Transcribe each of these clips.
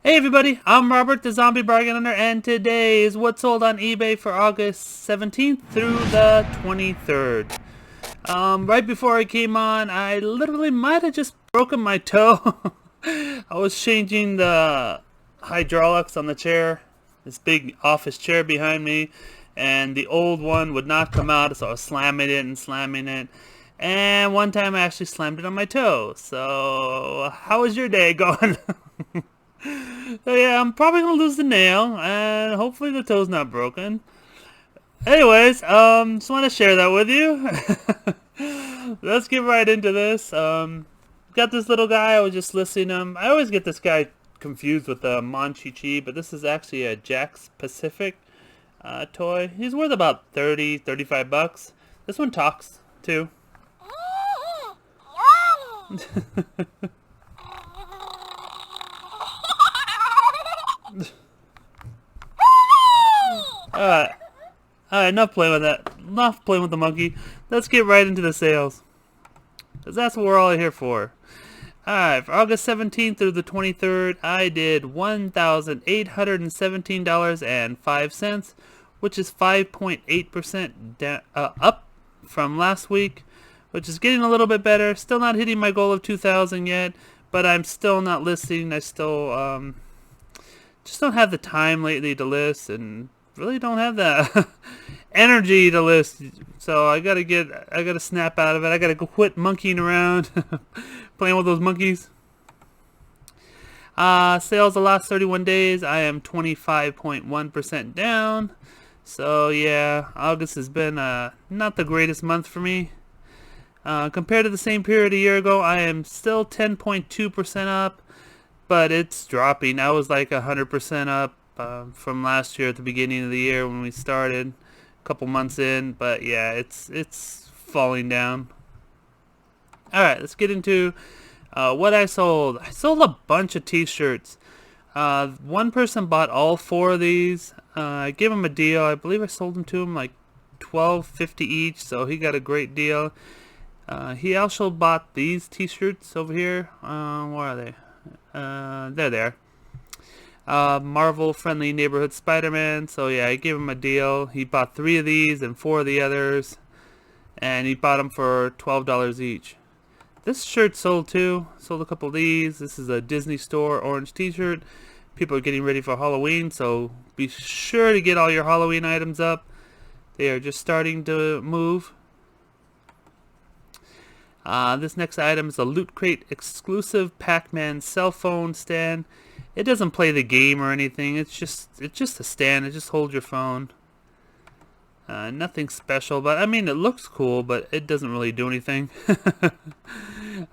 Hey everybody, I'm Robert the Zombie Bargain Hunter, and today is what sold on eBay for August 17th through the 23rd. Right before I came on, I literally might have just broken my toe. I was changing the hydraulics on the chair, this big office chair behind me, and the old one would not come out, so I was slamming it and slamming it. And one time I actually slammed it on my toe. So, how was your day going? So yeah, I'm probably gonna lose the nail, and hopefully the toe's not broken. Anyways, just want to share that with you. Let's get right into this. Got this little guy. I was just listing him. I always get this guy confused with the Monchichi, but this is actually a Jack's Pacific toy. He's worth about 30, 35 bucks. This one talks too. Alright, enough playing with that. Enough playing with the monkey. Let's get right into the sales. Because that's what we're all here for. Alright, for August 17th through the 23rd, I did $1,817.05, which is 5.8% up from last week, which is getting a little bit better. Still not hitting my goal of 2,000 yet, but I'm still not listing. I still just don't have the time lately to list, and really don't have the energy to list. So I gotta snap out of it. I gotta go quit monkeying around, playing with those monkeys. Sales the last 31 days, I am 25.1% down. So yeah, August has been not the greatest month for me. Compared to the same period a year ago, I am still 10.2% up, but it's dropping. I was like 100% up from last year at the beginning of the year when we started, a couple months in. But yeah, it's falling down. All right, let's get into what I sold. I sold a bunch of t-shirts. One person bought all four of these. I gave him a deal. I believe I sold them to him like $12.50 each, so he got a great deal. He also bought these t-shirts over here. Where are they? They're there. Marvel Friendly Neighborhood Spider-Man. So yeah, I gave him a deal. He bought 3 of these and 4 of the others, and he bought them for $12 each. This shirt sold too. Sold a couple of these. This is a Disney Store orange t-shirt. People are getting ready for Halloween, so be sure to get all your Halloween items up. They are just starting to move. This next item is a Loot Crate exclusive Pac-Man cell phone stand. It doesn't play the game or anything. It's just a stand. It just holds your phone. Nothing special, but I mean it looks cool, but it doesn't really do anything.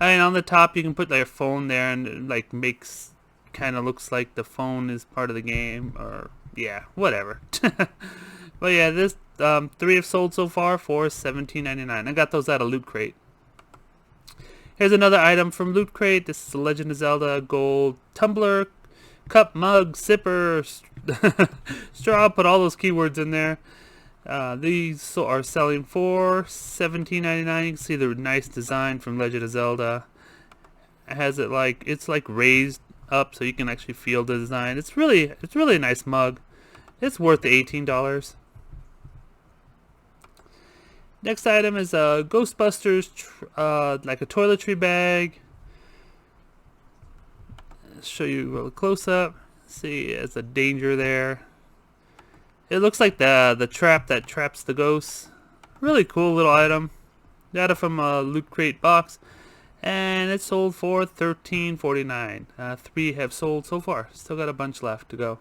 I mean, on the top you can put your phone there, and it like makes kind of looks like the phone is part of the game, or yeah, whatever. But yeah, this 3 have sold so far for $17.99. I got those at a Loot Crate. Here's another item from Loot Crate. This is the Legend of Zelda gold tumbler, cup, mug, sipper, straw. Put all those keywords in there. These are selling for $17.99. You can see the nice design from Legend of Zelda. It has it like it's like raised up, so you can actually feel the design. It's really a nice mug. It's worth the $18. Next item is a Ghostbusters, like a toiletry bag. I'll show you a close up. See, it's a danger there. It looks like the trap that traps the ghosts. Really cool little item. Got it from a Loot Crate box, and it sold for $13.49. 3 have sold so far. Still got a bunch left to go.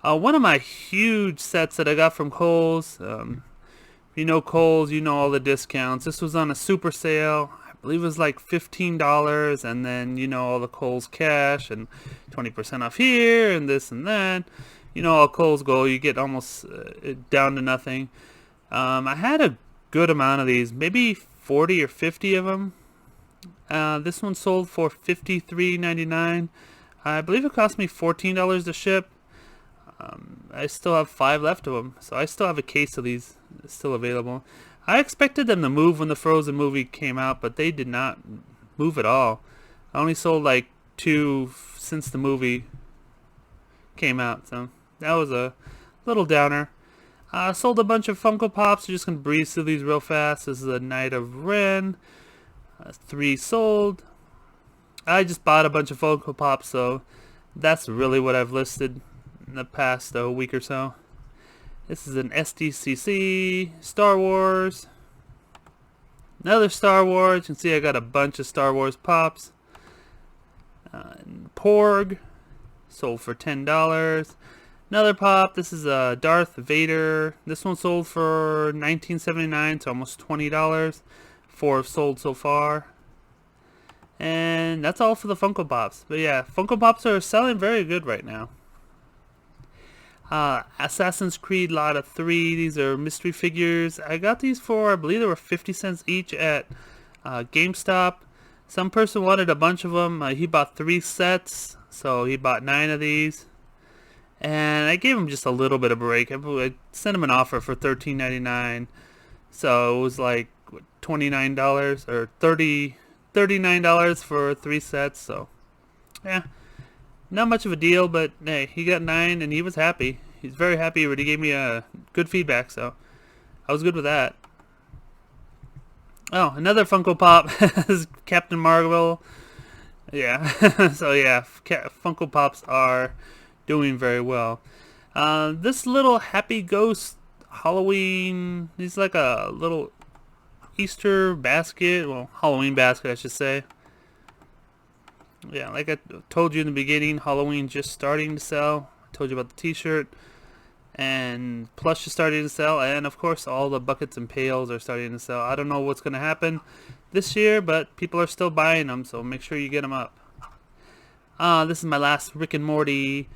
One of my huge sets that I got from Kohls. You know Kohls, you know all the discounts. This was on a super sale. I believe it was like $15, and then you know all the Kohls cash and 20% off here and this and that. You know all Kohls go, you get almost down to nothing. I had a good amount of these, maybe 40 or 50 of them. This one sold for $53.99. I believe it cost me $14 to ship. I still have 5 left of them, so I still have a case of these still available. I expected them to move when the Frozen movie came out, but they did not move at all. I only sold like 2 since the movie came out, so that was a little downer. Sold a bunch of Funko Pops. Just gonna breeze through these real fast. This is a Knight of Ren. 3 sold. I just bought a bunch of Funko Pops, so that's really what I've listed in the past week or so. This is an SDCC, Star Wars, another Star Wars. You can see I got a bunch of Star Wars Pops. Porg, sold for $10. Another Pop, this is a Darth Vader. This one sold for $19.79, so almost $20. 4 have sold so far. And that's all for the Funko Pops. But yeah, Funko Pops are selling very good right now. Assassin's Creed lot of 3. These are mystery figures. I got these for, I believe they were 50 cents each at GameStop. Some person wanted a bunch of them. He bought 3 sets, so he bought 9 of these. And I gave him just a little bit of break. I sent him an offer for $13.99. So it was like $29 or $39 for 3 sets. So yeah, not much of a deal, but hey, he got 9 and he was happy. He's very happy, but he gave me a good feedback, so I was good with that. Oh, another Funko Pop is Captain Marvel. Yeah, so yeah, Funko Pops are doing very well. This little Happy Ghost Halloween, he's like a little Easter basket, well, Halloween basket I should say. Yeah, like I told you in the beginning, Halloween just starting to sell. I told you about the t-shirt, and plush is starting to sell, and of course all the buckets and pails are starting to sell. I don't know what's going to happen this year, but people are still buying them, so make sure you get them up. This is my last Rick and Morty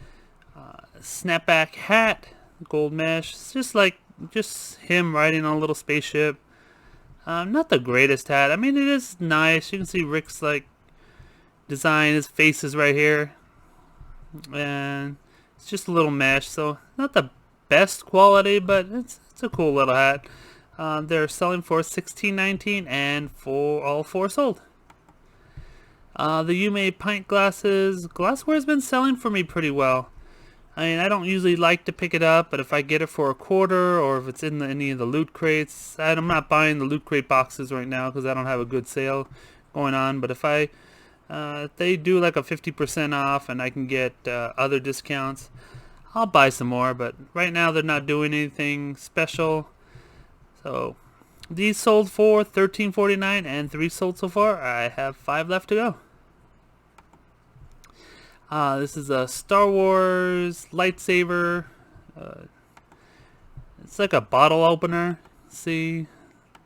snapback hat, gold mesh. It's just him riding on a little spaceship. Not the greatest hat. I mean, it is nice. You can see Rick's like design. His face is right here, and it's just a little mesh, so not the best quality, but it's a cool little hat. They're selling for $16.19, and all 4 sold. The Yume pint glasses. Glassware's been selling for me pretty well. I mean, I don't usually like to pick it up, but if I get it for a quarter, or if it's in any of the loot crates, I'm not buying the loot crate boxes right now because I don't have a good sale going on. But if they do like a 50% off and I can get other discounts, I'll buy some more. But right now they're not doing anything special. So these sold for $13.49 and 3 sold so far. I have 5 left to go. This is a Star Wars lightsaber. It's like a bottle opener. See,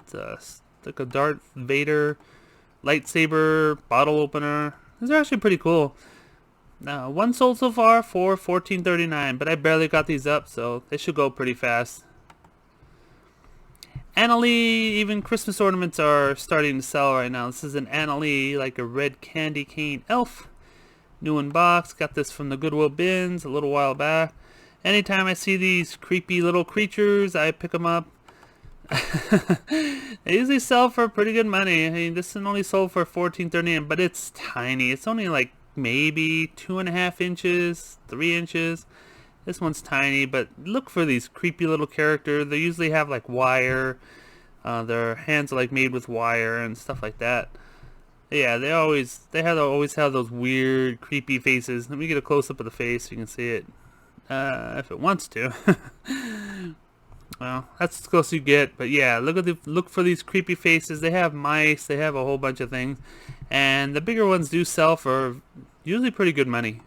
it's like a Darth Vader lightsaber bottle opener. These are actually pretty cool. 1 sold so far for $14.39, but I barely got these up, so they should go pretty fast. Annalee, even Christmas ornaments are starting to sell right now. This is an Annalee, like a red candy cane elf. New in box. Got this from the Goodwill bins a little while back. Anytime I see these creepy little creatures, I pick them up. They usually sell for pretty good money. I mean, this one only sold for $14.39, but it's tiny. It's only like maybe 2.5 inches, 3 inches. This one's tiny, but look for these creepy little characters. They usually have like wire. Their hands are like made with wire and stuff like that. Yeah, they always have those weird, creepy faces. Let me get a close-up of the face so you can see it, if it wants to. Well, that's as close as you get. But yeah, look for these creepy faces. They have mice. They have a whole bunch of things, and the bigger ones do sell for usually pretty good money.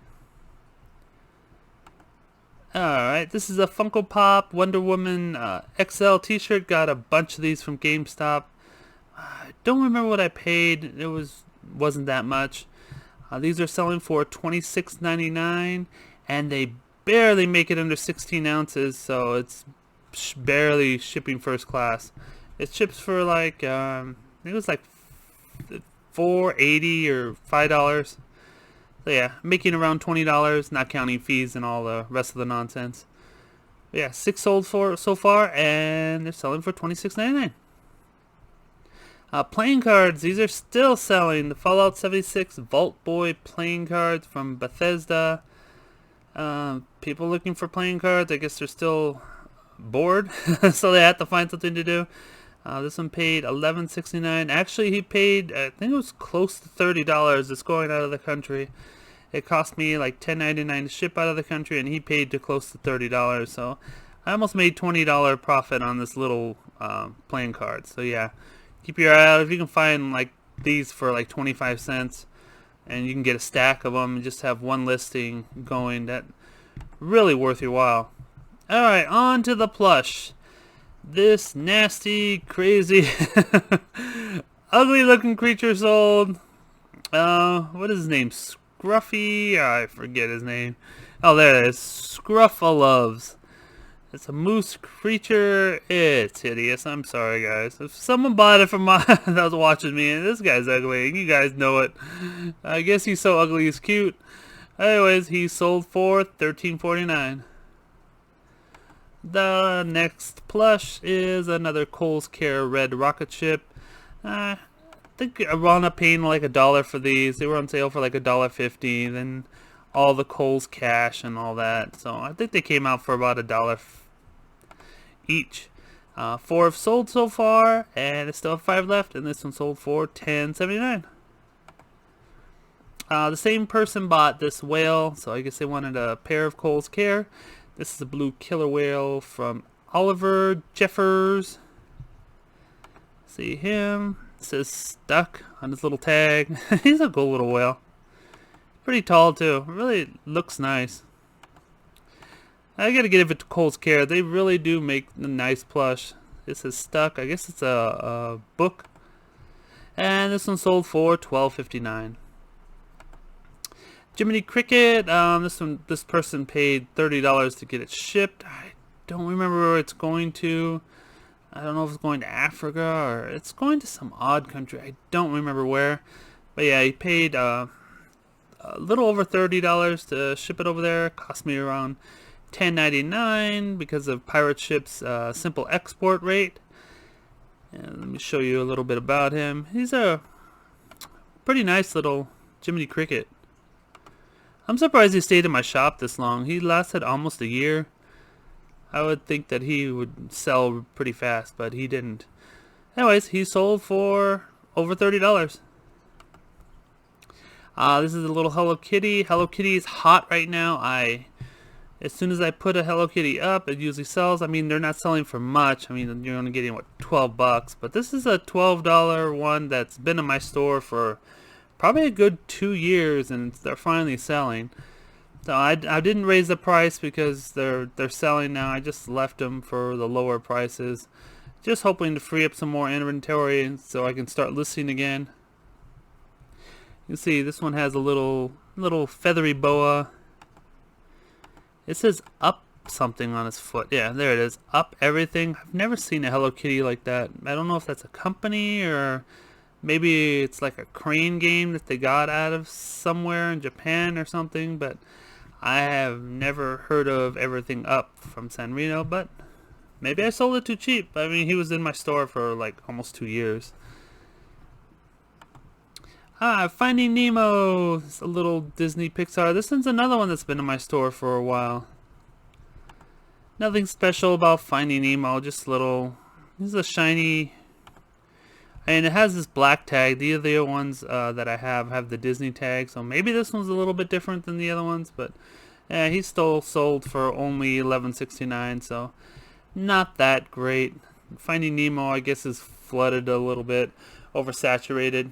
Alright, this is a Funko Pop Wonder Woman XL t-shirt. Got a bunch of these from GameStop. I don't remember what I paid. It wasn't that much. These are selling for $26.99, and they barely make it under 16 ounces, so it's barely shipping first class. It ships for like I think it was like $4.80 or $5. So yeah, making around $20, not counting fees and all the rest of the nonsense. But yeah, 6 sold for so far, and they're selling for $26.99. Playing cards, these are still selling. The Fallout 76 Vault Boy playing cards from Bethesda. People looking for playing cards, I guess they're still bored, so they had to find something to do. This one paid $11.69. Actually, he paid, I think it was close to $30. It's going out of the country. It cost me like $10.99 to ship out of the country, and he paid to close to $30. So I almost made $20 profit on this little playing card. So yeah, keep your eye out. If you can find like these for like 25 cents, and you can get a stack of them and just have one listing going, that really worth your while. Alright, on to the plush. This nasty, crazy, ugly looking creature sold. What is his name? Scruffy? I forget his name. Oh, there it is. Scruffaloves. It's a moose creature. It's hideous. I'm sorry, guys. If someone bought it from my that was watching me, and this guy's ugly, and you guys know it. I guess he's so ugly he's cute. Anyways, he sold for $13.49. The next plush is another Kohls Care Red Rocket Ship. I think I wound up paying like $1 for these. They were on sale for like $1.50. Then all the Kohls cash and all that. So I think they came out for about $1 each. 4 have sold so far, and I still have 5 left, and this one sold for $10.79. The same person bought this whale, so I guess they wanted a pair of Kohls Care. This is a blue killer whale from Oliver Jeffers. See him. It says stuck on his little tag. He's a cool little whale. Pretty tall too. Really looks nice. I gotta give it to Kohls Care. They really do make a nice plush. This is stuck. I guess it's a book. And this one sold for $12.59. Jiminy Cricket. This person paid $30 to get it shipped. I don't remember where it's going to. I don't know if it's going to Africa or it's going to some odd country. I don't remember where. But yeah, he paid a little over $30 to ship it over there. It cost me around $10.99 because of Pirate Ship's simple export rate. And let me show you a little bit about him. He's a pretty nice little Jiminy Cricket. I'm surprised he stayed in my shop this long. He lasted almost a year. I would think that he would sell pretty fast, but he didn't. Anyways, he sold for over $30. This is a little Hello Kitty. Hello Kitty is hot right now. As soon as I put a Hello Kitty up, it usually sells. I mean, they're not selling for much. I mean, you're only getting, what, 12 bucks. But this is a $12 one that's been in my store for probably a good 2 years, and they're finally selling. So I didn't raise the price because they're selling now. I just left them for the lower prices, just hoping to free up some more inventory so I can start listing again. You see, this one has a little feathery boa. It says up something on his foot. Yeah, there it is. Up everything. I've never seen a Hello Kitty like that. I don't know if that's a company or maybe it's like a crane game that they got out of somewhere in Japan or something, but I have never heard of everything up from San Reno, but maybe I sold it too cheap. I mean, he was in my store for like almost 2 years. Finding Nemo. It's a little Disney Pixar. This one's another one that's been in my store for a while. Nothing special about Finding Nemo, just little. This is a shiny. And it has this black tag. The other ones that I have the Disney tag, so maybe this one's a little bit different than the other ones, but yeah, he's still sold for only $11.69, so not that great. Finding Nemo, I guess, is flooded a little bit, oversaturated.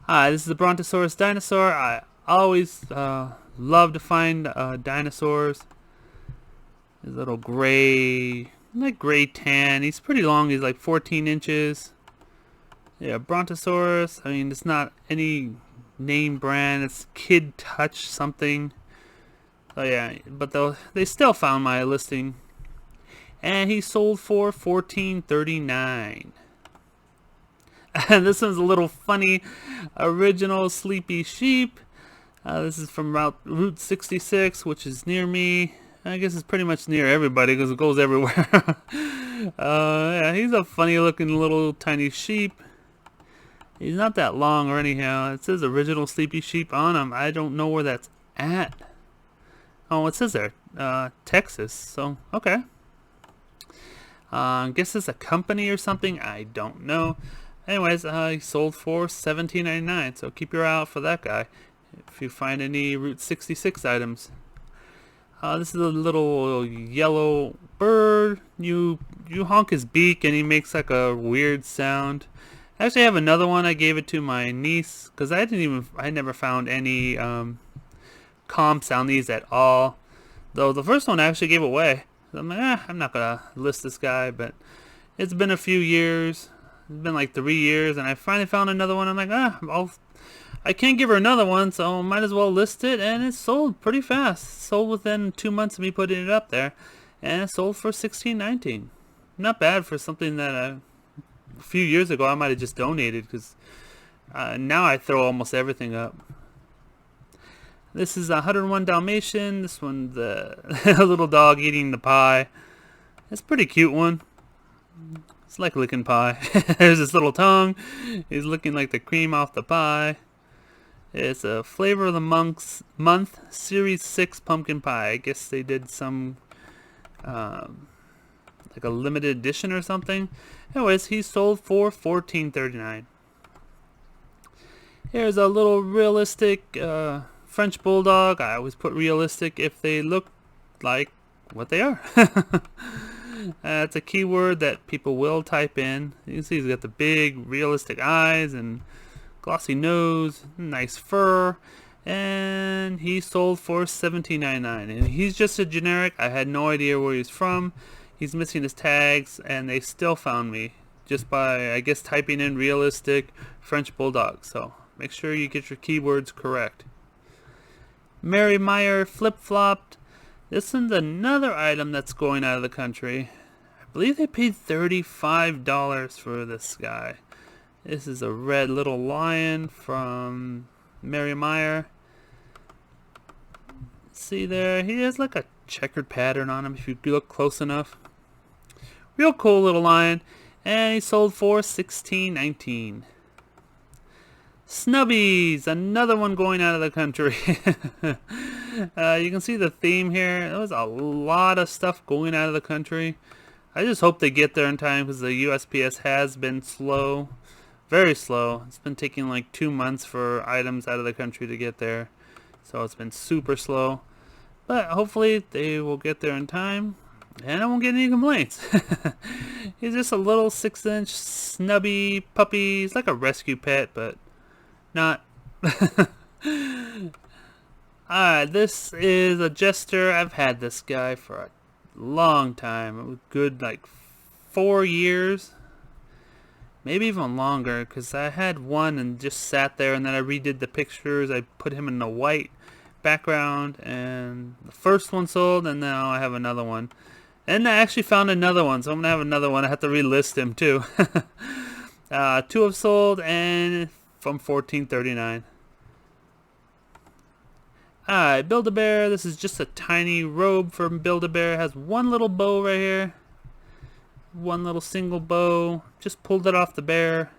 This is the Brontosaurus dinosaur. I always love to find dinosaurs. His little gray, like gray tan. He's pretty long. He's like 14 inches. Yeah, Brontosaurus. I mean, it's not any name brand. It's Kid Touch something. Oh yeah, but they still found my listing, and he sold for $14.39. And this one's a little funny. Original Sleepy Sheep. This is from Route 66, which is near me. I guess it's pretty much near everybody because it goes everywhere. Yeah, he's a funny looking little tiny sheep. He's not that long or anyhow. It says original sleepy sheep on him. I don't know where that's at. Oh, it says there, Texas. So, okay. I guess it's a company or something. I don't know. Anyways, he sold for $17.99. So keep your eye out for that guy if you find any Route 66 items. This is a little yellow bird. You honk his beak and he makes like a weird sound. I actually have another one. I gave it to my niece because I never found any comps on these at all. Though the first one I actually gave away. So I'm like, I'm not gonna list this guy, but it's been a few years. It's been like 3 years, and I finally found another one. I'm like, I can't give her another one, so might as well list it. And it sold pretty fast. It sold within 2 months of me putting it up there, and it sold for $16.19. Not bad for something that a few years ago I might have just donated, because now I throw almost everything up. This is 101 Dalmatian. This one's the little dog eating the pie. It's a pretty cute one. It's like licking pie. There's this little tongue. He's licking like the cream off the pie. It's a Flavor of the Month Series 6 pumpkin pie. I guess they did some like a limited edition or something. Anyways, he sold for $14.39. Here's a little realistic French Bulldog. I always put realistic if they look like what they are. It's a keyword that people will type in. You can see he's got the big realistic eyes and glossy nose, nice fur, and he sold for $17.99. And he's just a generic. I had no idea where he's from. He's missing his tags, and they still found me just by, I guess, typing in realistic French Bulldog. So make sure you get your keywords correct. Mary Meyer flip-flopped. This one's another item that's going out of the country. I believe they paid $35 for this guy. This is a red little lion from Mary Meyer. See there, he has like a checkered pattern on him if you look close enough. Real cool little lion, and he sold for $16.19. Snubbies, another one going out of the country. You can see the theme here. There was a lot of stuff going out of the country. I just hope they get there in time, because the USPS has been slow. Very slow. It's been taking like 2 months for items out of the country to get there. So it's been super slow. But hopefully they will get there in time, and I won't get any complaints. He's just a little 6-inch snubby puppy. He's like a rescue pet, but not. Alright, this is a Jester. I've had this guy for a long time. It was good, like 4 years. Maybe even longer, because I had one and just sat there, and then I redid the pictures. I put him in the white background, and the first one sold, and now I have another one. And I actually found another one, so I'm gonna have another one. I have to relist him too. 2 have sold, and from $14.39. Alright, BuildABear. This is just a tiny robe from BuildABear. It has one little bow right here. One little single bow. Just pulled it off the bear.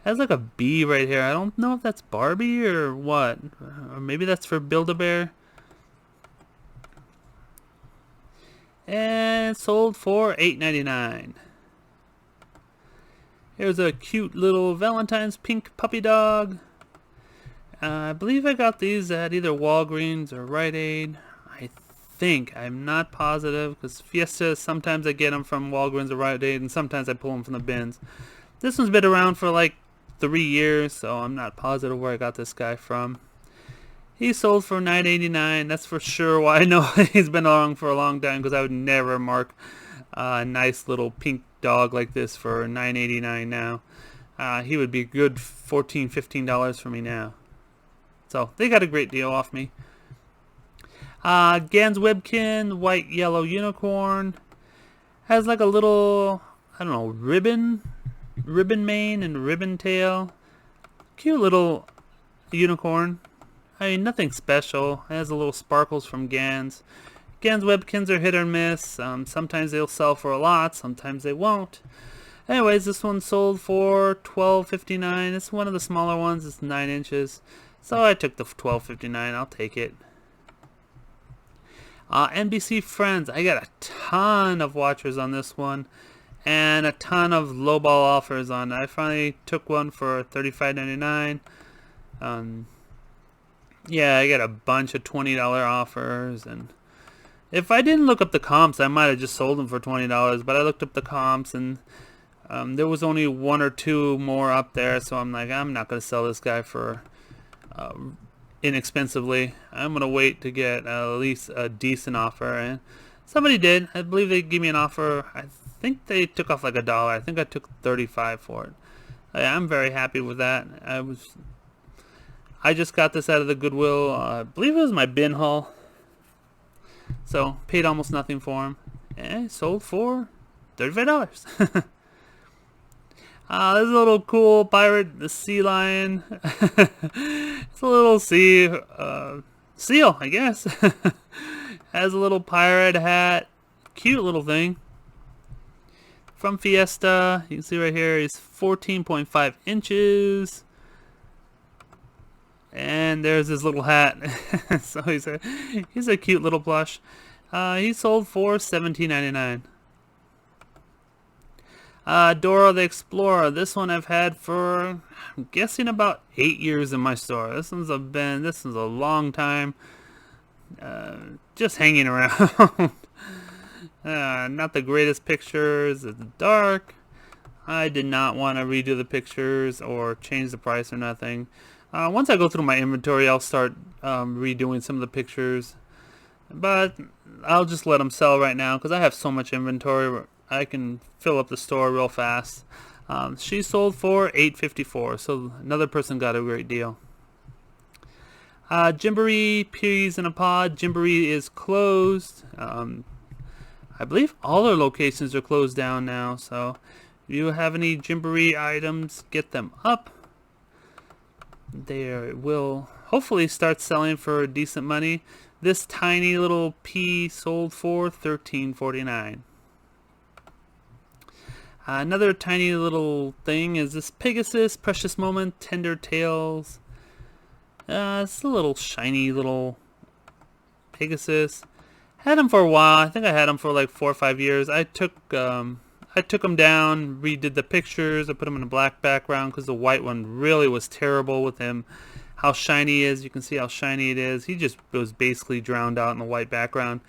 Has like a bee right here. I don't know if that's Barbie or what. Or maybe that's for BuildABear. And sold for $8.99. Here's a cute little Valentine's pink puppy dog. I believe I got these at either Walgreens or Rite Aid. I think. I'm not positive, because Fiesta, sometimes I get them from Walgreens or Rite Aid, and sometimes I pull them from the bins. This one's been around for like 3 years, so I'm not positive where I got this guy from. He sold for $9.89. That's for sure why I know he's been around for a long time, because I would never mark a nice little pink dog like this for $9.89 now. He would be a good $14, $15 for me now. So they got a great deal off me. Gans Webkin, white yellow unicorn. Has like a little, I don't know, ribbon mane and ribbon tail. Cute little unicorn. I mean, nothing special. It has a little sparkles from Gans. Again, Webkins are hit or miss. Sometimes they'll sell for a lot, sometimes they won't. Anyways, this one sold for $12.59. It's one of the smaller ones. It's 9 inches. So I took the $12.59. I'll take it. NBC Friends. I got a ton of watchers on this one. And a ton of lowball offers on it. I finally took one for $35.99. Yeah, I got a bunch of $20 offers. And if I didn't look up the comps, I might have just sold them for $20. But I looked up the comps and there was only 1 or 2 more up there, so I'm like, I'm not going to sell this guy for inexpensively. I'm going to wait to get at least a decent offer, and somebody did. I believe they gave me an offer. I think they took off like $1. I think I took 35 for it. I'm very happy with that. I just got this out of the Goodwill. I believe it was my bin haul, so paid almost nothing for him, and sold for $35. This is a little cool pirate, the sea lion. It's a little seal, I guess. Has a little pirate hat. Cute little thing. From Fiesta. You can see right here, he's 14.5 inches. And there's his little hat. So he's a cute little plush. He sold for $17.99. Dora the Explorer. This one I've had for, I'm guessing, about 8 years in my store. This one's a long time just hanging around. Not the greatest pictures. It's dark. I did not want to redo the pictures or change the price or nothing. Once I go through my inventory, I'll start redoing some of the pictures. But I'll just let them sell right now because I have so much inventory. I can fill up the store real fast. She sold for $8.54, so another person got a great deal. Gymboree Piers in a pod. Gymboree is closed. I believe all their locations are closed down now, so if you have any Gymboree items, get them up. They will hopefully start selling for decent money. This tiny little pea sold for $13.49. Another tiny little thing is this Pegasus Precious Moment Tender Tales. It's a little shiny little Pegasus. Had him for a while. I think I had him for like 4 or 5 years. I took him down, redid the pictures. I put him in a black background because the white one really was terrible with him. How shiny he is. You can see how shiny it is. He just was basically drowned out in the white background.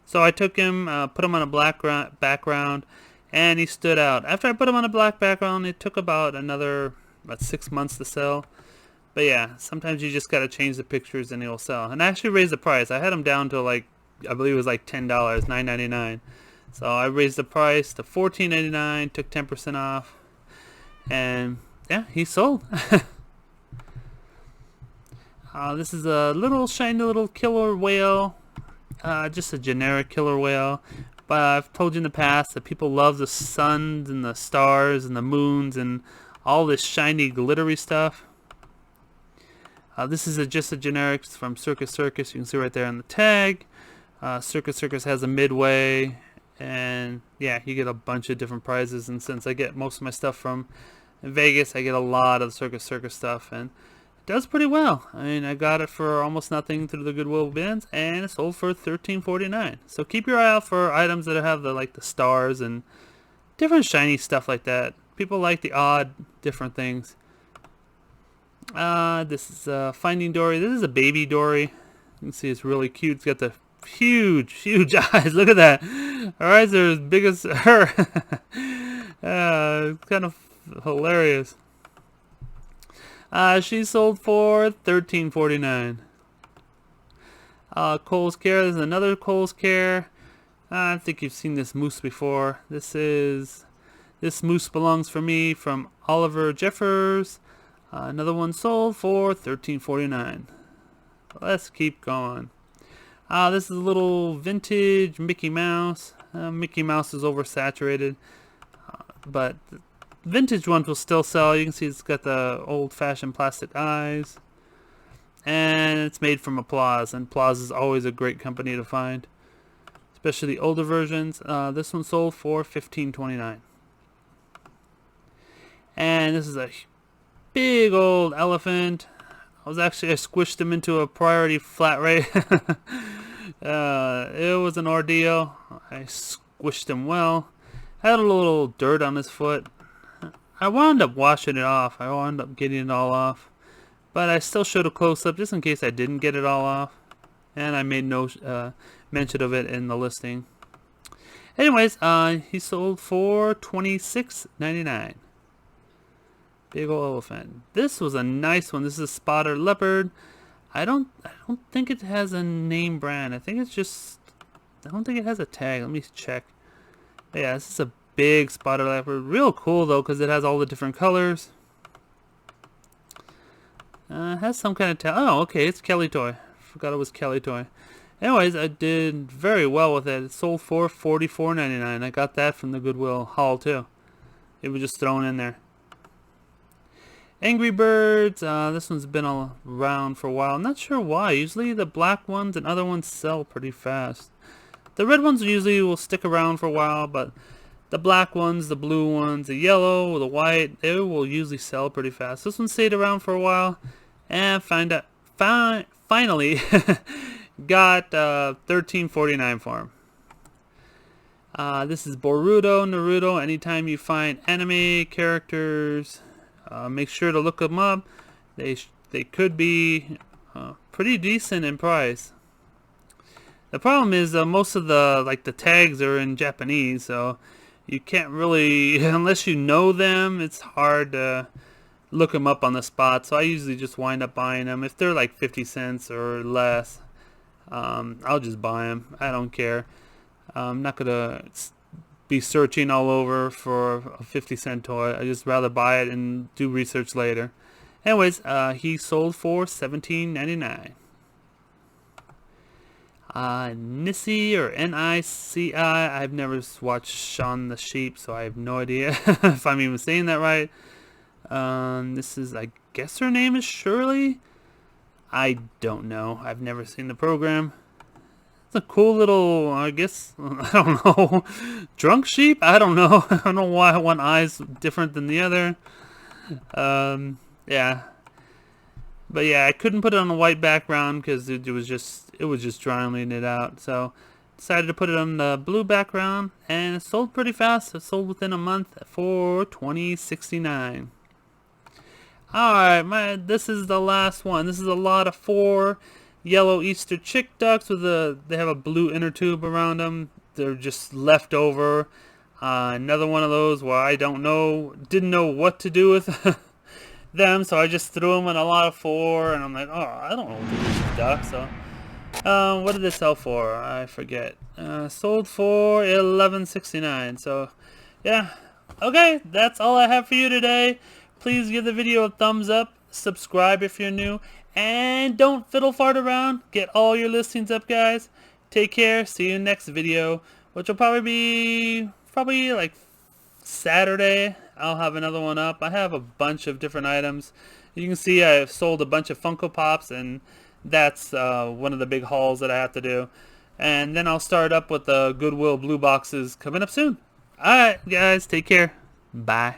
So I took him, put him on a black background, and he stood out. After I put him on a black background, it took about 6 months to sell. But yeah, sometimes you just got to change the pictures and he'll sell. And I actually raised the price. I had him down to like, I believe it was like $10, $9.99. So I raised the price to $14.99, took 10% off, and yeah, he sold. This is a little shiny little killer whale, just a generic killer whale. But I've told you in the past that people love the suns and the stars and the moons and all this shiny glittery stuff. This is just a generic from Circus Circus. You can see right there on the tag. Circus Circus has a midway, and yeah, you get a bunch of different prizes. And since I get most of my stuff from Vegas, I get a lot of Circus Circus stuff, and it does pretty well. I mean, I got it for almost nothing through the Goodwill bins, and it sold for $13.49. So keep your eye out for items that have the stars and different shiny stuff like that. People like the odd different things. This is Finding Dory. This is a baby Dory. You can see it's really cute. It's got the huge eyes. Look at that. Her eyes are as big as her. It's kind of hilarious. She sold for $13.49. Kohls Care. There's another Kohls Care. I think you've seen this moose before. This moose belongs for me from Oliver Jeffers. Another one sold for $13.49. Let's keep going. This is a little vintage Mickey Mouse. Mickey Mouse is oversaturated, but vintage ones will still sell. You can see it's got the old-fashioned plastic eyes, and it's made from Applause, and Applause is always a great company to find. especially the older versions. This one sold for $15.29. And this is a big old elephant. I squished him into a priority flat rate. It was an ordeal. I squished him well. Had a little dirt on his foot. I wound up washing it off. I wound up getting it all off. But I still showed a close-up just in case I didn't get it all off. And I made no mention of it in the listing. Anyways, he sold for $26.99. Big old elephant. This was a nice one. This is a spotted leopard. I don't think it has a name brand. I think it's just, I don't think it has a tag. Let me check. Yeah, this is a big spotted leopard. Real cool though, because it has all the different colors. It has some kind of tag. Oh, okay, it's Kelly Toy. Forgot it was Kelly Toy. Anyways, I did very well with it. It sold for $44.99. I got that from the Goodwill haul too. It was just thrown in there. Angry Birds, this one's been around for a while. I'm not sure why. Usually the black ones and other ones sell pretty fast. The red ones usually will stick around for a while, but the black ones, the blue ones, the yellow, the white, they will usually sell pretty fast. This one stayed around for a while, and finally got $13.49 for him. This is Naruto. Anytime you find anime characters, make sure to look them up. They could be pretty decent in price. The problem is most of the tags are in Japanese, so you can't really, unless you know them, it's hard to look them up on the spot. So I usually just wind up buying them. If they're like 50 cents or less, I'll just buy them. I don't care. I'm not gonna be searching all over for a 50-cent toy. I just rather buy it and do research later. Anyways, he sold for $17.99. Nissi or N-I-C-I. I've never watched Shaun the Sheep, so I have no idea if I'm even saying that right. This is, I guess her name is Shirley. I don't know. I've never seen the program. It's a cool little, I guess, I don't know, drunk sheep? I don't know. I don't know why one eye's different than the other. Yeah. But yeah, I couldn't put it on a white background because it was just drying it out. So decided to put it on the blue background, and it sold pretty fast. It sold within a month for $20.69. Alright, this is the last one. This is a lot of 4 yellow Easter chick ducks with they have a blue inner tube around them. They're just left over. Another one of those where I didn't know what to do with them, so I just threw them in a lot of 4, and I'm like, oh, I don't know what to do with these ducks. So, what did they sell for? I forget. Sold for $11.69. So, yeah. Okay, that's all I have for you today. Please give the video a thumbs up, subscribe if you're new, and don't fiddle fart around. Get all your listings up, guys. Take care. See you next video, which will probably be like Saturday. I'll have another one up. I have a bunch of different items. You can see I've sold a bunch of Funko Pops, and that's one of the big hauls that I have to do. And then I'll start up with the Goodwill blue boxes coming up soon. Alright, guys. Take care. Bye.